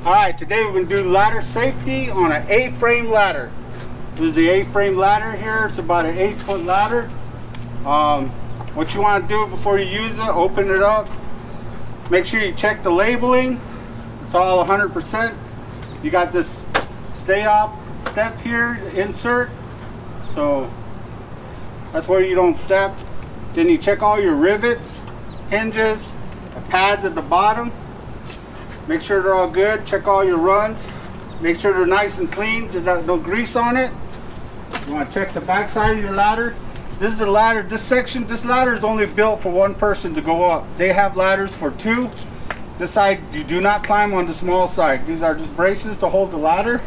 Alright, today we're going to do ladder safety on an A-frame ladder. This is the A-frame ladder here. It's about an 8-foot ladder. What you want to do before you use it, open it up. Make sure you check the labeling. It's all 100%. You got this stay-up step here, insert. So that's where you don't step. Then you check all your rivets, hinges, the pads at the bottom. Make sure they're all good. Check all your runs. Make sure they're nice and clean. There's no grease on it. You want to check the back side of your ladder. This is the ladder. This ladder is only built for one person to go up. They have ladders for two. This side, you do not climb on the small side. These are just braces to hold the ladder.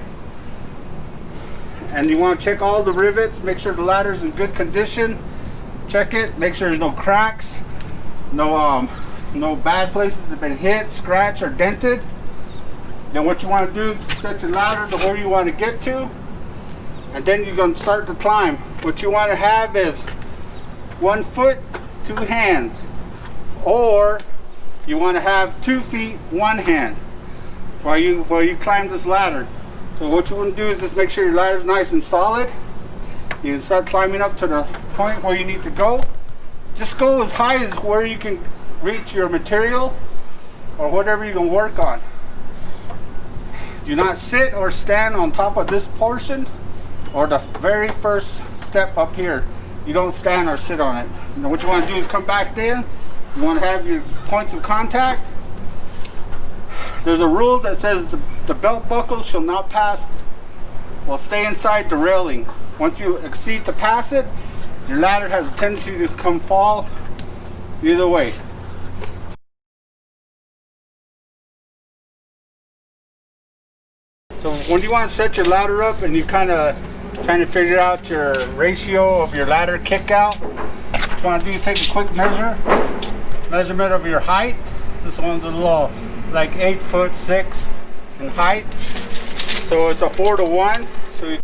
And you want to check all the rivets. Make sure the ladder's in good condition. Check it. Make sure there's no cracks. No bad places that have been hit, scratched, or dented. Then what you want to do is set your ladder to where you want to get to, and then you're going to start to climb. What you want to have is 1 foot, 2 hands, or you want to have 2 feet, 1 hand while you climb this ladder. So what you want to do is just make sure your ladder is nice and solid. You can start climbing up to the point where you need to go. Just go as high as where you can reach your material or whatever you're going to work on. Do not sit or stand on top of this portion or the very first step up here. You don't stand or sit on it. You know, what you want to do is come back in. You want to have your points of contact. There's a rule that says the belt buckle shall not pass, will stay inside the railing. Once you exceed to pass it, your ladder has a tendency to fall either way. So when you want to set your ladder up and you kind of trying to figure out your ratio of your ladder kick out, what you want to do is take a quick measurement of your height. This one's a little like 8'6" in height. So it's a 4-to-1. So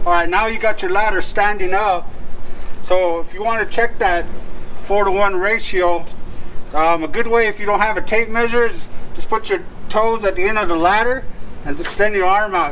alright, now you got your ladder standing up. So if you want to check that 4-to-1 ratio, a good way, if you don't have a tape measure, is just put your toes at the end of the ladder and extend your arm out.